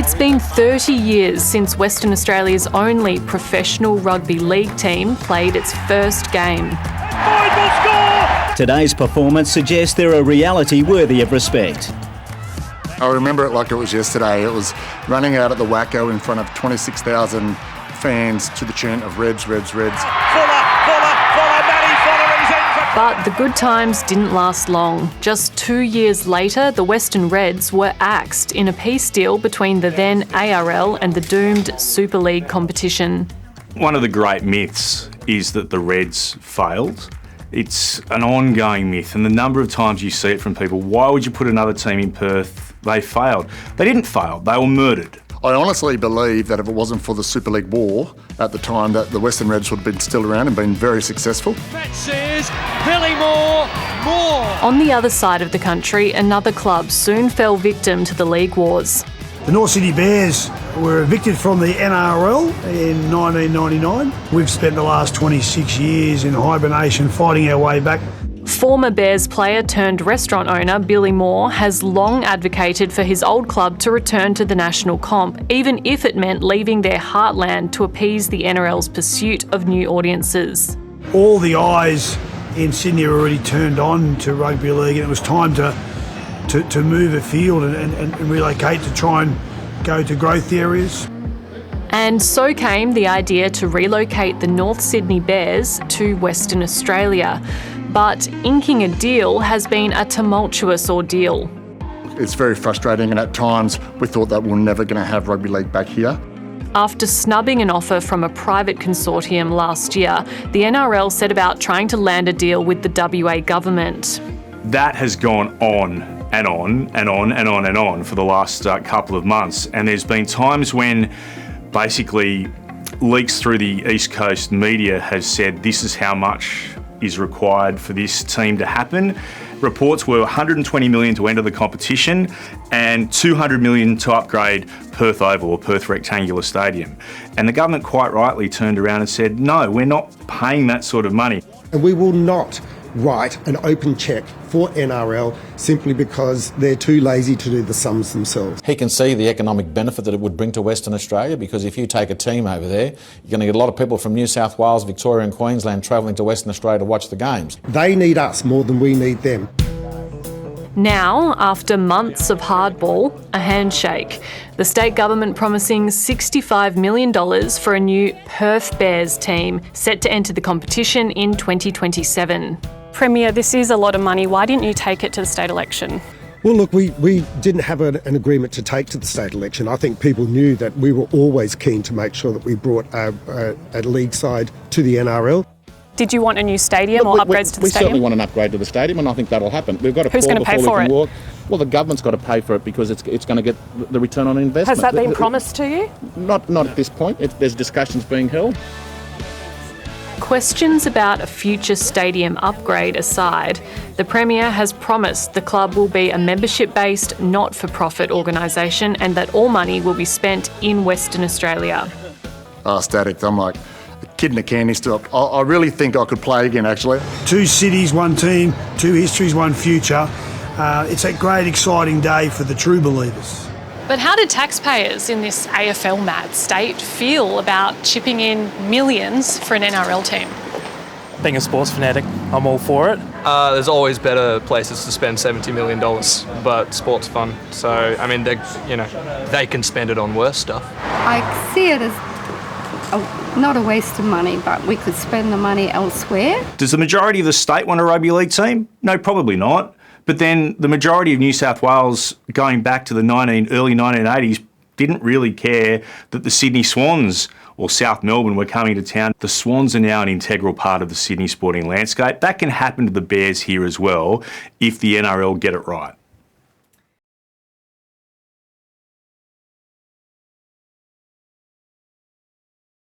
It's been 30 years since Western Australia's only professional rugby league team played its first game. Boyd will score! Today's performance suggests they're a reality worthy of respect. I remember it like it was yesterday. It was running out at the Wacko in front of 26,000 fans to the chant of Reds, Reds, Reds. Fuller, Matty Fuller is in for... But the good times didn't last long. Just 2 years later, the Western Reds were axed in a peace deal between the then ARL and the doomed Super League competition. One of the great myths is that the Reds failed. It's an ongoing myth, and the number of times you see it from people, why would you put another team in Perth? They failed. They didn't fail, they were murdered. I honestly believe that if it wasn't for the Super League war at the time, that the Western Reds would have been still around and been very successful. Fetches, Billy Moore. On the other side of the country, another club soon fell victim to the league wars. The North Sydney Bears were evicted from the NRL in 1999. We've spent the last 26 years in hibernation fighting our way back. Former Bears player turned restaurant owner Billy Moore has long advocated for his old club to return to the national comp, even if it meant leaving their heartland to appease the NRL's pursuit of new audiences. All the eyes in Sydney were already turned on to rugby league, and it was time to move afield and relocate to try and go to growth areas. And so came the idea to relocate the North Sydney Bears to Western Australia. But inking a deal has been a tumultuous ordeal. It's very frustrating, and at times we thought that we're never going to have rugby league back here. After snubbing an offer from a private consortium last year, the NRL set about trying to land a deal with the WA government. That has gone on and on and on and on and on for the last couple of months, and there's been times when basically leaks through the East Coast media has said this is how much is required for this team to happen. Reports were $120 million to enter the competition and $200 million to upgrade Perth Oval or Perth Rectangular Stadium. And the government quite rightly turned around and said, no, we're not paying that sort of money. And we will not write an open cheque for NRL simply because they're too lazy to do the sums themselves. He can see the economic benefit that it would bring to Western Australia, because if you take a team over there, you're going to get a lot of people from New South Wales, Victoria and Queensland travelling to Western Australia to watch the games. They need us more than we need them. Now, after months of hardball, a handshake. The state government promising $65 million for a new Perth Bears team set to enter the competition in 2027. Premier, this is a lot of money. Why didn't you take it to the state election? Well, look, we didn't have an agreement to take to the state election. I think people knew that we were always keen to make sure that we brought a league side to the NRL. Did you want a new stadium or upgrades to the stadium? We certainly want an upgrade to the stadium, and I think that'll happen. We've got to Who's going to pay for it? Walk. Well, the government's got to pay for it because it's going to get the return on investment. Has that been promised to you? Not at this point. There's discussions being held. Questions about a future stadium upgrade aside, the Premier has promised the club will be a membership-based, not-for-profit organisation and that all money will be spent in Western Australia. Ecstatic. I'm like a kid in a candy store. I really think I could play again, actually. 2 cities, 1 team, 2 histories, 1 future. It's a great, exciting day for the true believers. But how did taxpayers in this AFL mad state feel about chipping in millions for an NRL team? Being a sports fanatic, I'm all for it. There's always better places to spend $70 million, but sport's fun. So, I mean, they can spend it on worse stuff. I see it as not a waste of money, but we could spend the money elsewhere. Does the majority of the state want a rugby league team? No, probably not. But then the majority of New South Wales, going back to the early 1980s, didn't really care that the Sydney Swans or South Melbourne were coming to town. The Swans are now an integral part of the Sydney sporting landscape. That can happen to the Bears here as well if the NRL get it right.